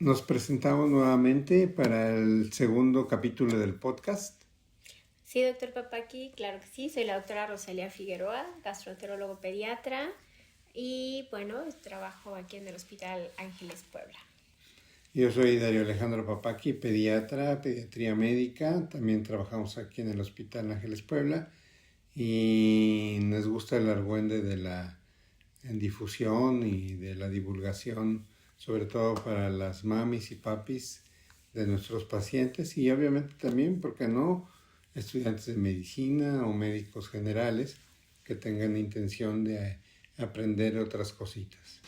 Nos presentamos nuevamente para el segundo capítulo del podcast. Sí, doctor Papaki, claro que sí. Soy la doctora Rosalía Figueroa, gastroenterólogo pediatra y bueno, trabajo aquí en el Hospital Ángeles Puebla. Yo soy Darío Alejandro Papaki, pediatra, pediatría médica. También trabajamos aquí en el Hospital Ángeles Puebla y nos gusta el argüende de la difusión y de la divulgación, sobre todo para las mamis y papis de nuestros pacientes y obviamente también, ¿por qué no?, estudiantes de medicina o médicos generales que tengan intención de aprender otras cositas.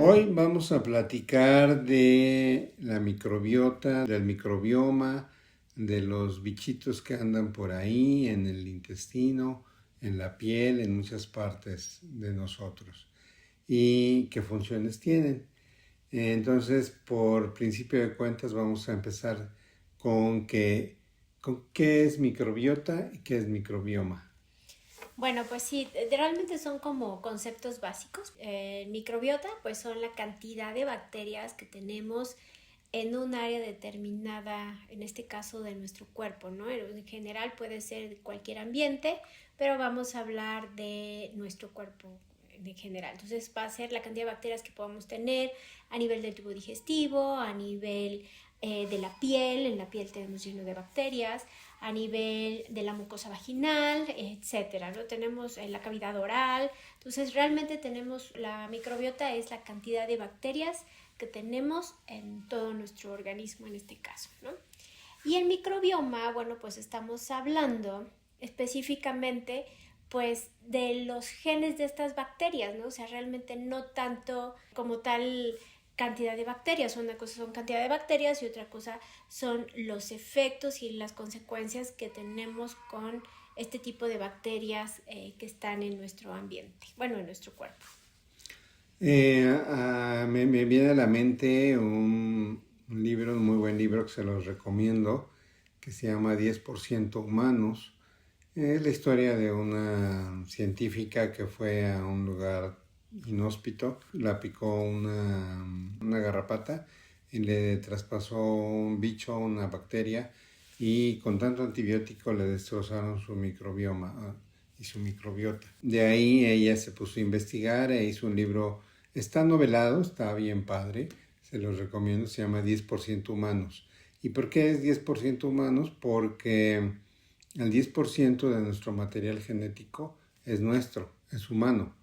Hoy vamos a platicar de la microbiota, del microbioma, de los bichitos que andan por ahí en el intestino, en la piel, en muchas partes de nosotros y qué funciones tienen. Entonces, por principio de cuentas, vamos a empezar con qué es microbiota y qué es microbioma. Bueno, pues sí, realmente son como conceptos básicos. Microbiota, pues son la cantidad de bacterias que tenemos en un área determinada, en este caso de nuestro cuerpo, ¿no? En general puede ser de cualquier ambiente, pero vamos a hablar de nuestro cuerpo en general. Entonces va a ser la cantidad de bacterias que podamos tener a nivel del tubo digestivo, a nivel de la piel. En la piel tenemos lleno de bacterias, a nivel de la mucosa vaginal, etcétera, ¿no? Tenemos la cavidad oral. Entonces realmente tenemos, la microbiota es la cantidad de bacterias que tenemos en todo nuestro organismo en este caso, ¿no? Y el microbioma, bueno, pues estamos hablando específicamente pues de los genes de estas bacterias, ¿no? O sea, realmente no tanto como tal cantidad de bacterias. Una cosa son cantidad de bacterias y otra cosa son los efectos y las consecuencias que tenemos con este tipo de bacterias que están en nuestro ambiente, bueno, en nuestro cuerpo. Me viene a la mente un libro, un muy buen libro que se los recomiendo, que se llama 10% Humanos. Es la historia de una científica que fue a un lugar inhóspito, la picó una garrapata y le traspasó un bicho, una bacteria, y con tanto antibiótico le destrozaron su microbioma y su microbiota. De ahí ella se puso a investigar e hizo un libro. Está novelado, está bien padre, se los recomiendo, se llama 10% Humanos. ¿Y por qué es 10% humanos? Porque el 10% de nuestro material genético es nuestro, es humano,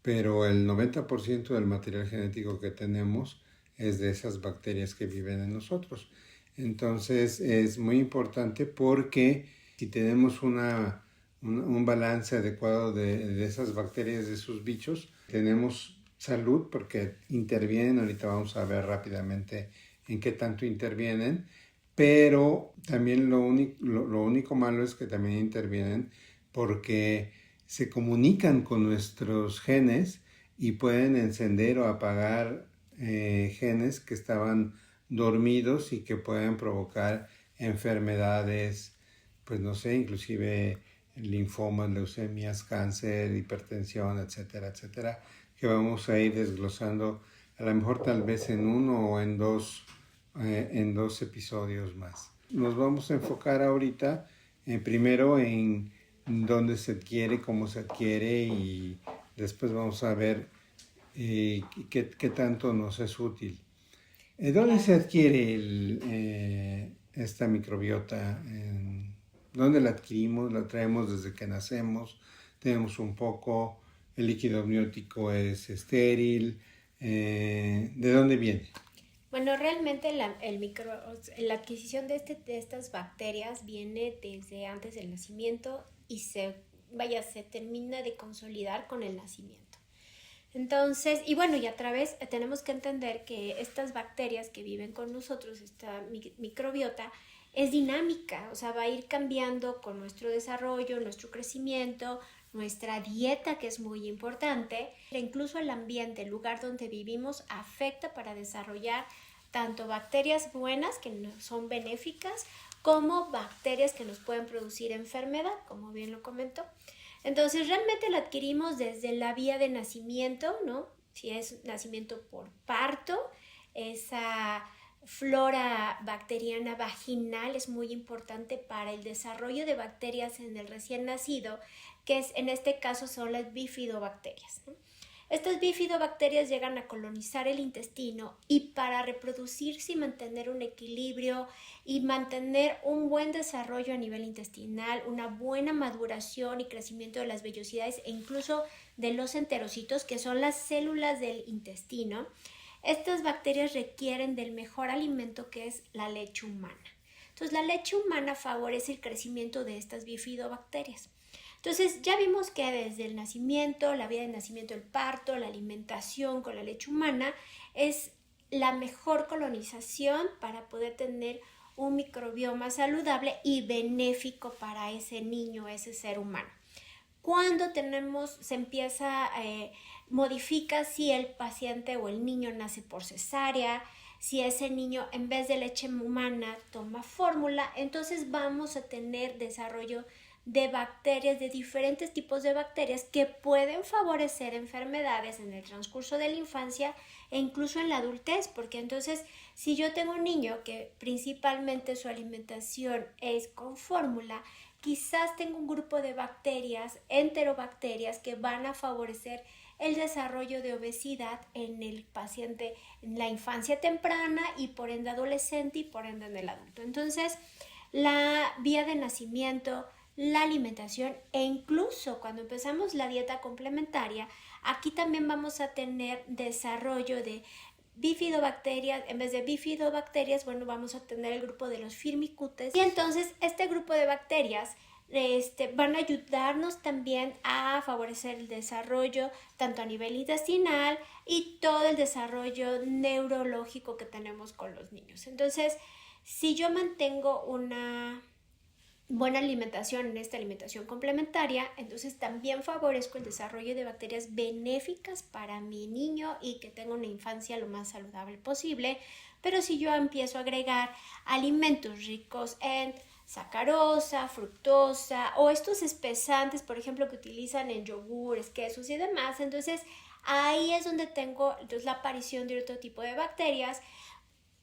pero el 90% del material genético que tenemos es de esas bacterias que viven en nosotros. Entonces es muy importante porque si tenemos un balance adecuado de esas bacterias, de esos bichos, tenemos salud porque intervienen. Ahorita vamos a ver rápidamente en qué tanto intervienen, pero también lo único malo es que también intervienen porque se comunican con nuestros genes y pueden encender o apagar genes que estaban dormidos y que pueden provocar enfermedades, pues no sé, inclusive linfomas, leucemias, cáncer, hipertensión, etcétera, etcétera, que vamos a ir desglosando a lo mejor tal vez en uno o en dos episodios más. Nos vamos a enfocar ahorita primero en dónde se adquiere, cómo se adquiere, y después vamos a ver qué tanto nos es útil. ¿Dónde se adquiere esta microbiota? ¿Dónde la adquirimos? La traemos desde que nacemos, tenemos un poco, el líquido amniótico es estéril. ¿De dónde viene? Bueno, realmente la adquisición de estas bacterias viene desde antes del nacimiento y se termina de consolidar con el nacimiento. Entonces, y bueno, y a través tenemos que entender que estas bacterias que viven con nosotros, esta microbiota, es dinámica, o sea, va a ir cambiando con nuestro desarrollo, nuestro crecimiento, nuestra dieta, que es muy importante, e incluso el ambiente, el lugar donde vivimos, afecta para desarrollar tanto bacterias buenas, que son benéficas, como bacterias que nos pueden producir enfermedad, como bien lo comentó. Entonces realmente la adquirimos desde la vía de nacimiento, ¿no? Si es nacimiento por parto, esa flora bacteriana vaginal es muy importante para el desarrollo de bacterias en el recién nacido, que es, en este caso son las bifidobacterias, ¿no? Estas bifidobacterias llegan a colonizar el intestino y para reproducirse y mantener un equilibrio y mantener un buen desarrollo a nivel intestinal, una buena maduración y crecimiento de las vellosidades e incluso de los enterocitos, que son las células del intestino, estas bacterias requieren del mejor alimento, que es la leche humana. Entonces, la leche humana favorece el crecimiento de estas bifidobacterias. Entonces, ya vimos que desde el nacimiento, la vía de nacimiento, el parto, la alimentación con la leche humana es la mejor colonización para poder tener un microbioma saludable y benéfico para ese niño, ese ser humano. Cuando se empieza, modifica si el paciente o el niño nace por cesárea, si ese niño en vez de leche humana toma fórmula, entonces vamos a tener desarrollo de bacterias, de diferentes tipos de bacterias que pueden favorecer enfermedades en el transcurso de la infancia e incluso en la adultez, porque entonces si yo tengo un niño que principalmente su alimentación es con fórmula, quizás tengo un grupo de bacterias, enterobacterias, que van a favorecer el desarrollo de obesidad en el paciente en la infancia temprana y por ende adolescente y por ende en el adulto. Entonces, la vía de nacimiento, la alimentación e incluso cuando empezamos la dieta complementaria, aquí también vamos a tener desarrollo de bifidobacterias. En vez de bifidobacterias, bueno, vamos a tener el grupo de los firmicutes y entonces este grupo de bacterias van a ayudarnos también a favorecer el desarrollo tanto a nivel intestinal y todo el desarrollo neurológico que tenemos con los niños. Entonces, si yo mantengo una buena alimentación en esta alimentación complementaria, entonces también favorezco el desarrollo de bacterias benéficas para mi niño y que tenga una infancia lo más saludable posible. Pero si yo empiezo a agregar alimentos ricos en sacarosa, fructosa o estos espesantes, por ejemplo, que utilizan en yogures, quesos y demás, entonces ahí es donde tengo entonces la aparición de otro tipo de bacterias,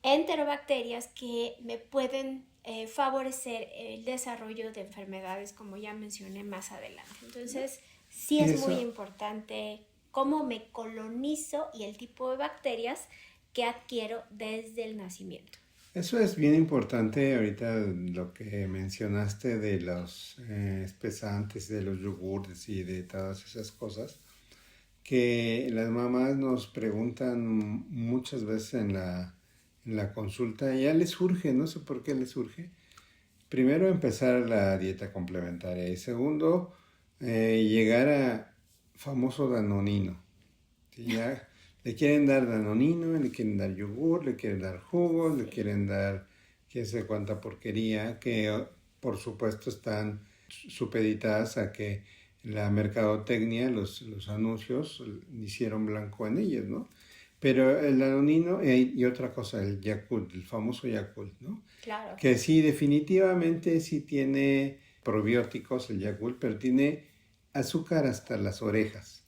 enterobacterias, que me pueden favorecer el desarrollo de enfermedades, como ya mencioné más adelante. Entonces, sí es muy importante cómo me colonizo y el tipo de bacterias que adquiero desde el nacimiento. Eso es bien importante ahorita lo que mencionaste de los espesantes, de los yogurts y de todas esas cosas, que las mamás nos preguntan muchas veces en la consulta, ya les surge, no sé por qué les surge. Primero, empezar la dieta complementaria y segundo, llegar a famoso danonino. ¿Sí? Ya le quieren dar danonino, le quieren dar yogur, le quieren dar jugos, le quieren dar quién sé cuánta porquería, que por supuesto están supeditadas a que la mercadotecnia, los anuncios hicieron blanco en ellos, ¿no? Pero el danonino y otra cosa, el Yakult, el famoso Yakult, ¿no? Claro. Que sí, definitivamente sí tiene probióticos el Yakult, pero tiene azúcar hasta las orejas.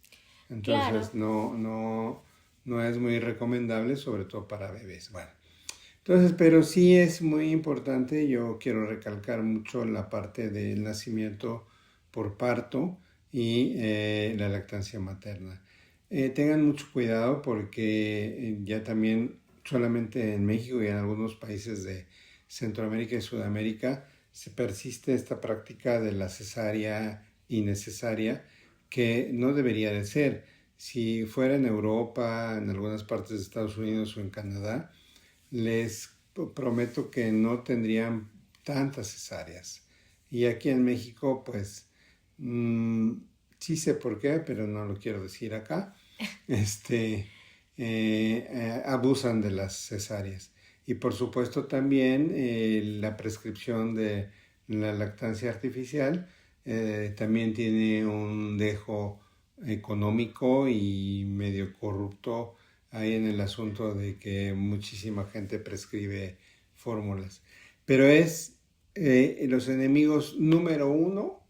Entonces claro. No es muy recomendable, sobre todo para bebés. Bueno, entonces, pero sí es muy importante, yo quiero recalcar mucho la parte del nacimiento por parto y la lactancia materna. Tengan mucho cuidado porque ya también solamente en México y en algunos países de Centroamérica y Sudamérica se persiste esta práctica de la cesárea innecesaria que no debería de ser. Si fuera en Europa, en algunas partes de Estados Unidos o en Canadá, les prometo que no tendrían tantas cesáreas. Y aquí en México, pues, sí sé por qué, pero no lo quiero decir acá. Abusan de las cesáreas. Y por supuesto también la prescripción de la lactancia artificial también tiene un dejo económico y medio corrupto ahí en el asunto de que muchísima gente prescribe fórmulas. Pero es los enemigos número uno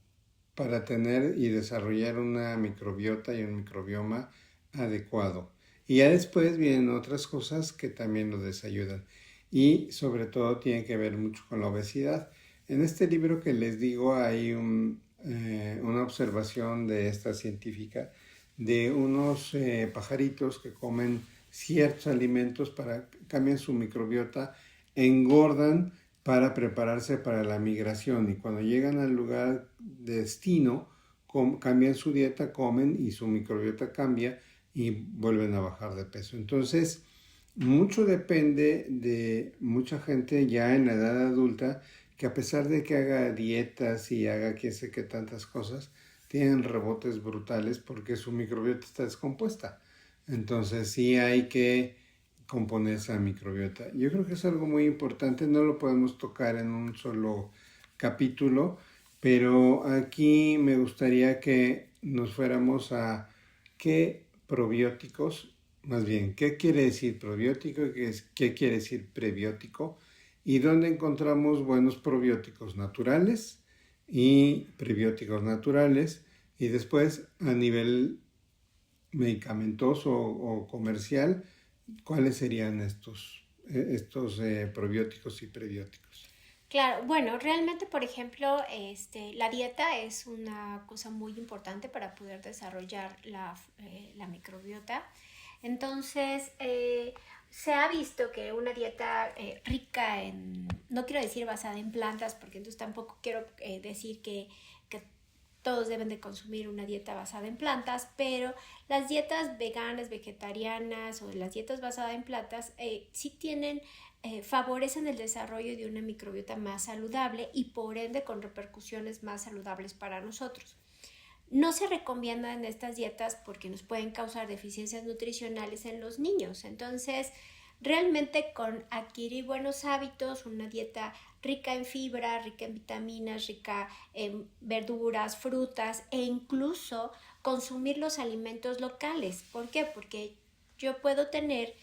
para tener y desarrollar una microbiota y un microbioma adecuado. Y ya después vienen otras cosas que también nos desayudan. Y sobre todo tiene que ver mucho con la obesidad. En este libro que les digo hay una observación de esta científica de unos pajaritos que comen ciertos alimentos para cambian su microbiota, engordan para prepararse para la migración y cuando llegan al lugar de destino cambian su dieta, comen y su microbiota cambia y vuelven a bajar de peso. Entonces, mucho depende de mucha gente ya en la edad adulta que a pesar de que haga dietas y haga que sé que tantas cosas, tienen rebotes brutales porque su microbiota está descompuesta. Entonces sí hay que componer esa microbiota. Yo creo que es algo muy importante, no lo podemos tocar en un solo capítulo, pero aquí me gustaría que nos fuéramos a qué probióticos, más bien, qué quiere decir probiótico y qué quiere decir prebiótico y dónde encontramos buenos probióticos naturales y prebióticos naturales y después a nivel medicamentoso o comercial, ¿cuáles serían estos probióticos y prebióticos? Claro, bueno, realmente, por ejemplo, la dieta es una cosa muy importante para poder desarrollar la microbiota. Entonces, se ha visto que una dieta rica en, no quiero decir basada en plantas, porque entonces tampoco quiero decir que todos deben de consumir una dieta basada en plantas, pero las dietas veganas, vegetarianas o las dietas basadas en plantas sí favorecen el desarrollo de una microbiota más saludable y por ende con repercusiones más saludables para nosotros. No se recomiendan estas dietas porque nos pueden causar deficiencias nutricionales en los niños. Entonces, realmente con adquirir buenos hábitos, una dieta rica en fibra, rica en vitaminas, rica en verduras, frutas e incluso consumir los alimentos locales. ¿Por qué? Porque yo puedo tener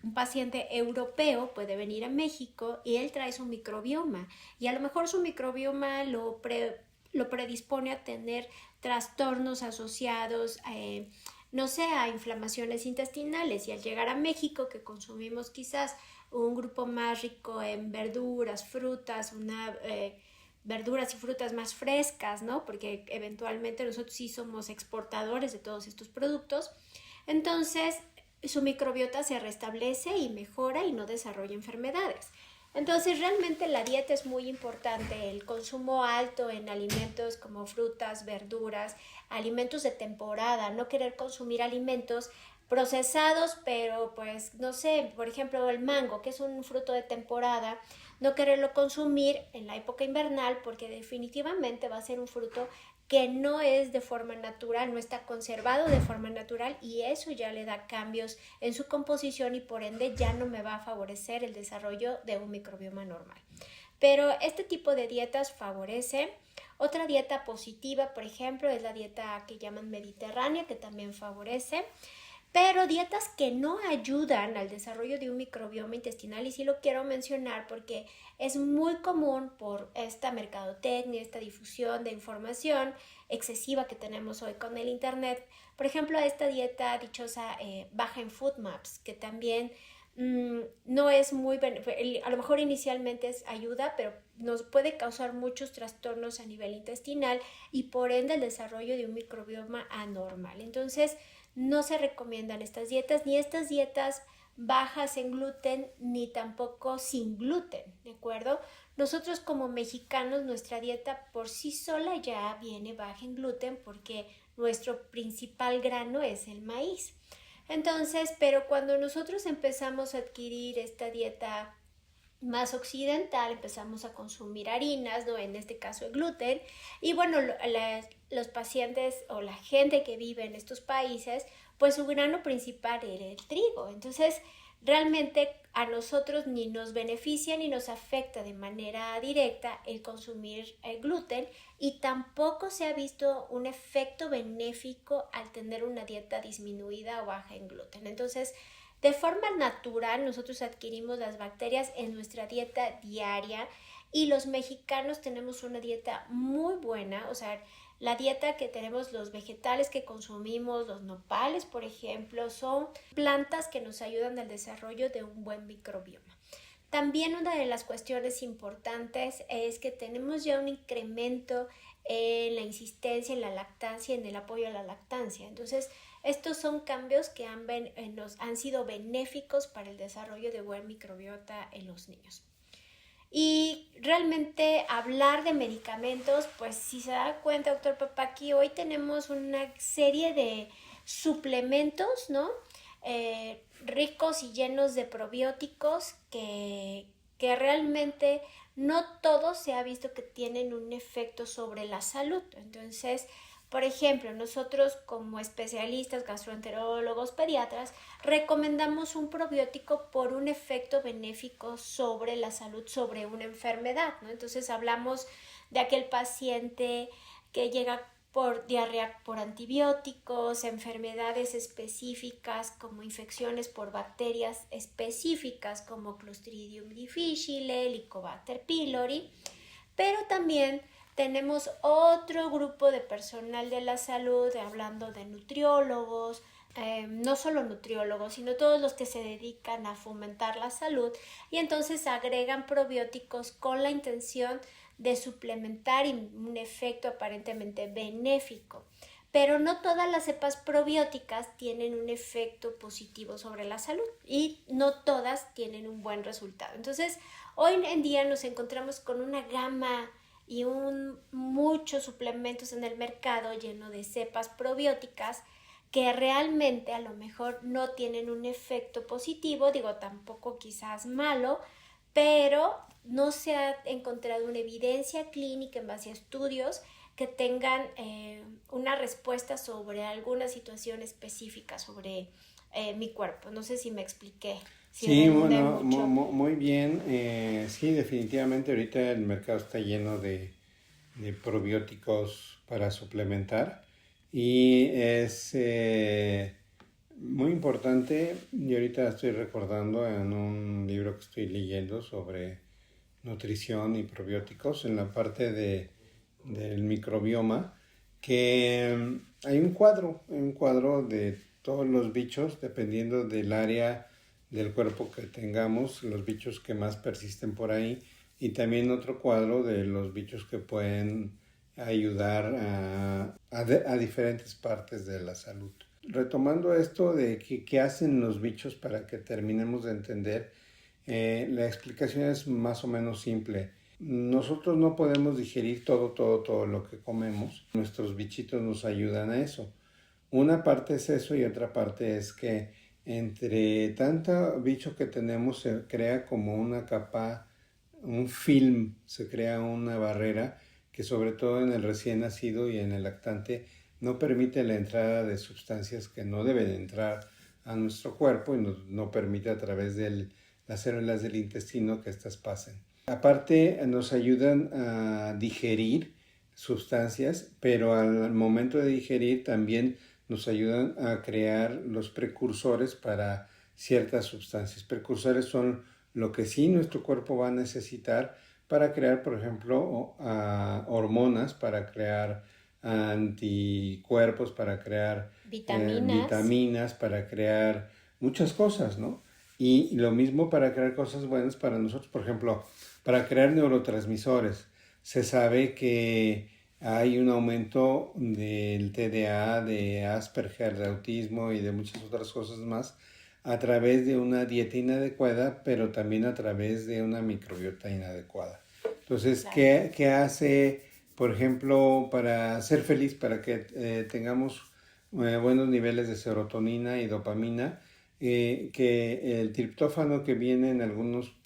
un paciente europeo, puede venir a México y él trae su microbioma y a lo mejor su microbioma lo predispone a tener trastornos asociados no sé, a inflamaciones intestinales y al llegar a México que consumimos quizás un grupo más rico en verduras, frutas, verduras y frutas más frescas, ¿no? Porque eventualmente nosotros sí somos exportadores de todos estos productos. Entonces, su microbiota se restablece y mejora y no desarrolla enfermedades. Entonces, realmente la dieta es muy importante, el consumo alto en alimentos como frutas, verduras, alimentos de temporada, no querer consumir alimentos procesados, pero pues no sé, por ejemplo el mango, que es un fruto de temporada, no quererlo consumir en la época invernal porque definitivamente va a ser un fruto que no es de forma natural, no está conservado de forma natural y eso ya le da cambios en su composición y por ende ya no me va a favorecer el desarrollo de un microbioma normal. Pero este tipo de dietas favorece. Otra dieta positiva, por ejemplo, es la dieta que llaman mediterránea, que también favorece. Pero dietas que no ayudan al desarrollo de un microbioma intestinal, y sí lo quiero mencionar porque es muy común por esta mercadotecnia, esta difusión de información excesiva que tenemos hoy con el internet. Por ejemplo, esta dieta dichosa baja en FODMAPs, que también no es muy, a lo mejor inicialmente es ayuda, pero nos puede causar muchos trastornos a nivel intestinal y por ende el desarrollo de un microbioma anormal. Entonces, no se recomiendan estas dietas, ni estas dietas bajas en gluten, ni tampoco sin gluten, ¿de acuerdo? Nosotros como mexicanos, nuestra dieta por sí sola ya viene baja en gluten porque nuestro principal grano es el maíz. Entonces, pero cuando nosotros empezamos a adquirir esta dieta más occidental, empezamos a consumir harinas, ¿no? En este caso el gluten, y bueno, los pacientes o la gente que vive en estos países, pues su grano principal era el trigo. Entonces, realmente a nosotros ni nos beneficia ni nos afecta de manera directa el consumir el gluten y tampoco se ha visto un efecto benéfico al tener una dieta disminuida o baja en gluten. Entonces, de forma natural nosotros adquirimos las bacterias en nuestra dieta diaria y los mexicanos tenemos una dieta muy buena, o sea, la dieta que tenemos, los vegetales que consumimos, los nopales, por ejemplo, son plantas que nos ayudan al desarrollo de un buen microbioma. También una de las cuestiones importantes es que tenemos ya un incremento en la insistencia en la lactancia, en el apoyo a la lactancia. Entonces, estos son cambios que han sido benéficos para el desarrollo de buen microbiota en los niños. Y realmente hablar de medicamentos, pues si se da cuenta, doctor Papaki, hoy tenemos una serie de suplementos, ¿no? Ricos y llenos de probióticos que realmente no todos se ha visto que tienen un efecto sobre la salud. Entonces, por ejemplo, nosotros como especialistas, gastroenterólogos, pediatras, recomendamos un probiótico por un efecto benéfico sobre la salud, sobre una enfermedad, ¿no? Entonces hablamos de aquel paciente que llega por diarrea por antibióticos, enfermedades específicas como infecciones por bacterias específicas como Clostridium difficile, Helicobacter pylori, pero también tenemos otro grupo de personal de la salud, hablando de nutriólogos, no solo nutriólogos, sino todos los que se dedican a fomentar la salud y entonces agregan probióticos con la intención de suplementar un efecto aparentemente benéfico. Pero no todas las cepas probióticas tienen un efecto positivo sobre la salud y no todas tienen un buen resultado. Entonces, hoy en día nos encontramos con una gama y muchos suplementos en el mercado lleno de cepas probióticas que realmente a lo mejor no tienen un efecto positivo, digo tampoco quizás malo, pero no se ha encontrado una evidencia clínica en base a estudios que tengan una respuesta sobre alguna situación específica sobre mi cuerpo. No sé si me expliqué. Si Sí, redundé bueno, mucho. muy bien. Sí, definitivamente ahorita el mercado está lleno de probióticos para suplementar y es muy importante. Y ahorita estoy recordando en un libro que estoy leyendo sobre nutrición y probióticos en la parte del microbioma, que hay un cuadro de todos los bichos, dependiendo del área del cuerpo que tengamos, los bichos que más persisten por ahí, y también otro cuadro de los bichos que pueden ayudar a diferentes partes de la salud. Retomando esto de qué hacen los bichos para que terminemos de entender, la explicación es más o menos simple. Nosotros no podemos digerir todo lo que comemos. Nuestros bichitos nos ayudan a eso. Una parte es eso y otra parte es que entre tanto bicho que tenemos se crea como una capa, un film, se crea una barrera que sobre todo en el recién nacido y en el lactante no permite la entrada de sustancias que no deben entrar a nuestro cuerpo y no permite a través de las células del intestino que éstas pasen. Aparte nos ayudan a digerir sustancias, pero al momento de digerir también nos ayudan a crear los precursores para ciertas sustancias. Precursores son lo que sí nuestro cuerpo va a necesitar para crear, por ejemplo, hormonas, para crear anticuerpos, para crear vitaminas, para crear muchas cosas, ¿no? Y lo mismo para crear cosas buenas para nosotros, por ejemplo, para crear neurotransmisores. Se sabe que hay un aumento del TDA, de Asperger, de autismo y de muchas otras cosas más a través de una dieta inadecuada, pero también a través de una microbiota inadecuada. Entonces, claro. ¿Qué hace, por ejemplo, para ser feliz, para que tengamos buenos niveles de serotonina y dopamina? Que el triptófano que viene en algunos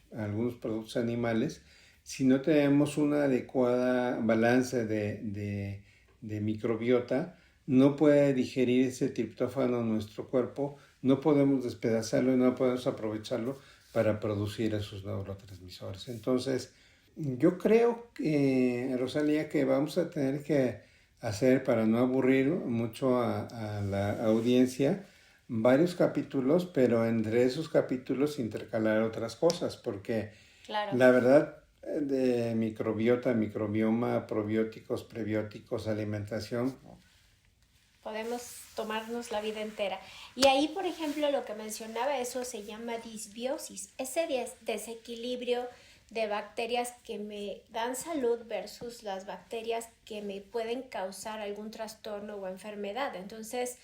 productos animales, si no tenemos una adecuada balance de microbiota, no puede digerir ese triptófano en nuestro cuerpo, no podemos despedazarlo y no podemos aprovecharlo para producir esos neurotransmisores. Entonces, yo creo, Rosalía, que vamos a tener que hacer, para no aburrir mucho a la audiencia, varios capítulos, pero entre esos capítulos intercalar otras cosas, porque claro, la verdad de microbiota, microbioma, probióticos, prebióticos, alimentación. Podemos tomarnos la vida entera. Y ahí, por ejemplo, lo que mencionaba, eso se llama disbiosis, ese desequilibrio de bacterias que me dan salud versus las bacterias que me pueden causar algún trastorno o enfermedad. Entonces,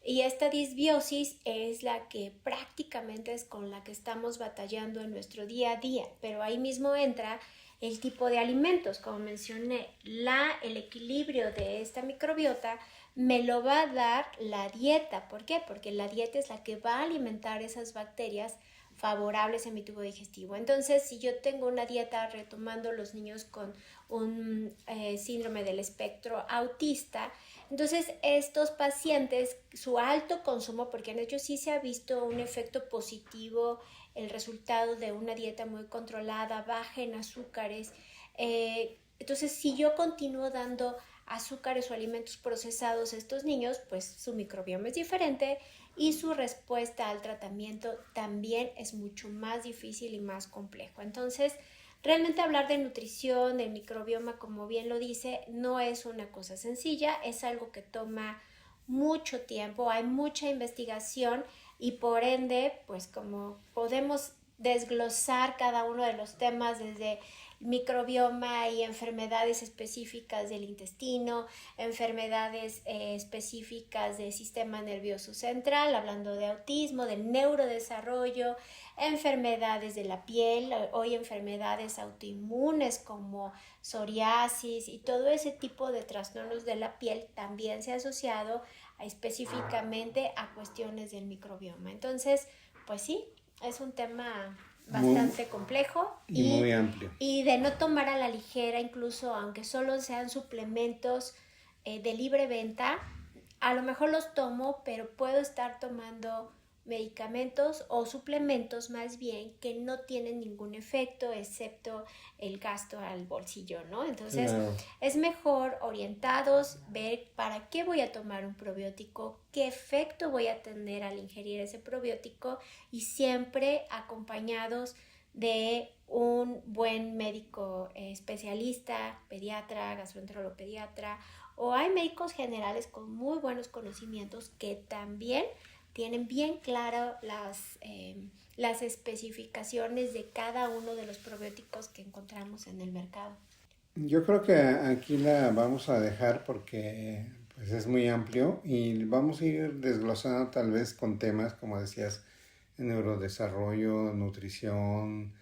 y esta disbiosis es la que prácticamente es con la que estamos batallando en nuestro día a día, pero ahí mismo entra el tipo de alimentos, como mencioné, el equilibrio de esta microbiota me lo va a dar la dieta. ¿Por qué? Porque la dieta es la que va a alimentar esas bacterias favorables en mi tubo digestivo. Entonces, si yo tengo una dieta, retomando los niños con un síndrome del espectro autista, entonces estos pacientes, su alto consumo, porque en ellos sí se ha visto un efecto positivo, el resultado de una dieta muy controlada, baja en azúcares, entonces si yo continúo dando azúcares o alimentos procesados a estos niños, pues su microbioma es diferente y su respuesta al tratamiento también es mucho más difícil y más complejo. Entonces, realmente hablar de nutrición, del microbioma, como bien lo dice, no es una cosa sencilla, es algo que toma mucho tiempo, hay mucha investigación y por ende, pues como podemos desglosar cada uno de los temas desde microbioma y enfermedades específicas del intestino, enfermedades específicas del sistema nervioso central, hablando de autismo, del neurodesarrollo, enfermedades de la piel, hoy enfermedades autoinmunes como psoriasis y todo ese tipo de trastornos de la piel también se ha asociado específicamente a cuestiones del microbioma. Entonces, pues sí, es un tema bastante complejo y muy amplio. Y de no tomar a la ligera, incluso aunque solo sean suplementos de libre venta, a lo mejor los tomo, pero puedo estar tomando medicamentos o suplementos más bien que no tienen ningún efecto excepto el gasto al bolsillo, ¿no? Entonces es mejor orientados, ver para qué voy a tomar un probiótico, qué efecto voy a tener al ingerir ese probiótico y siempre acompañados de un buen médico especialista, pediatra, gastroenterólogo pediatra, o hay médicos generales con muy buenos conocimientos que también tienen bien claro las especificaciones de cada uno de los probióticos que encontramos en el mercado. Yo creo que aquí la vamos a dejar porque pues, es muy amplio y vamos a ir desglosando tal vez con temas, como decías, neurodesarrollo, nutrición,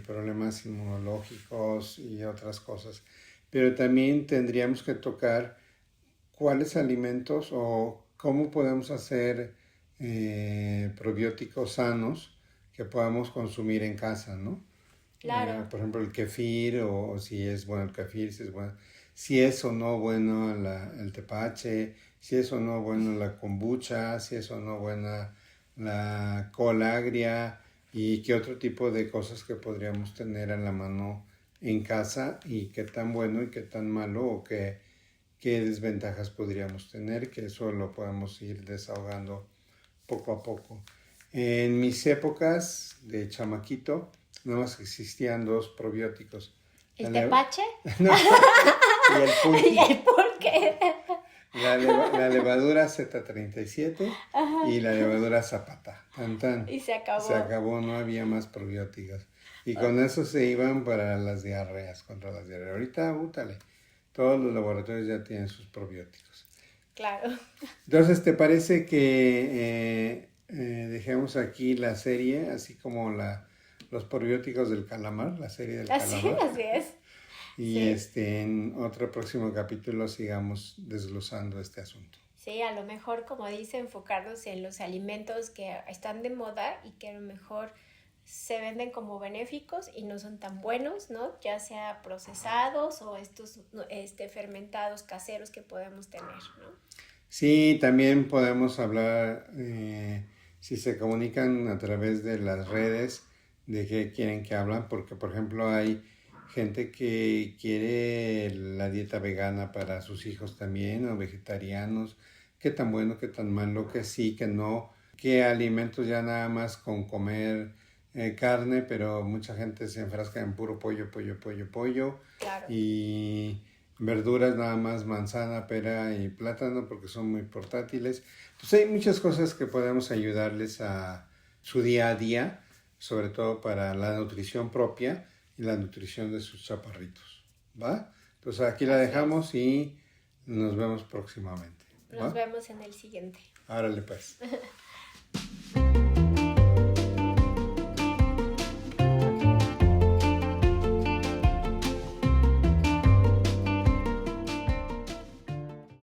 problemas inmunológicos y otras cosas. Pero también tendríamos que tocar cuáles alimentos o cómo podemos hacer probióticos sanos que podamos consumir en casa, ¿no? Claro. Por ejemplo, el kefir, o si es bueno el kefir, si es o no bueno el tepache, si es o no bueno la kombucha, si es o no buena la cola agria y qué otro tipo de cosas que podríamos tener a la mano en casa y qué tan bueno y qué tan malo o qué desventajas podríamos tener, que eso lo podemos ir desahogando poco a poco. En mis épocas de chamaquito, nada más existían dos probióticos. ¿El tepache? No, y el pulque. ¿Y el pulque? La levadura Z37 y la levadura Zapata. Y se acabó. Se acabó, no había más probióticos. Y con eso se iban para las diarreas, contra las diarreas. Ahorita, útale, todos los laboratorios ya tienen sus probióticos. Claro. Entonces, ¿te parece que dejemos aquí la serie, así como los probióticos del calamar, la serie del calamar? Así es. Y en otro próximo capítulo sigamos desglosando este asunto. Sí, a lo mejor, como dice, enfocarnos en los alimentos que están de moda y que a lo mejor se venden como benéficos y no son tan buenos, ¿no? Ya sea procesados o estos fermentados caseros que podemos tener, ¿no? Sí, también podemos hablar, si se comunican a través de las redes, de qué quieren que hablan, porque por ejemplo hay gente que quiere la dieta vegana para sus hijos también, o vegetarianos, qué tan bueno, qué tan malo, que sí, que no, qué alimentos ya nada más con comer carne, pero mucha gente se enfrasca en puro pollo, Claro. y verduras nada más manzana, pera y plátano porque son muy portátiles. Entonces hay muchas cosas que podemos ayudarles a su día a día, sobre todo para la nutrición propia y la nutrición de sus chaparritos, ¿va? Entonces aquí la Así dejamos y nos vemos próximamente, Nos ¿va? vemos en el siguiente. Árale pues.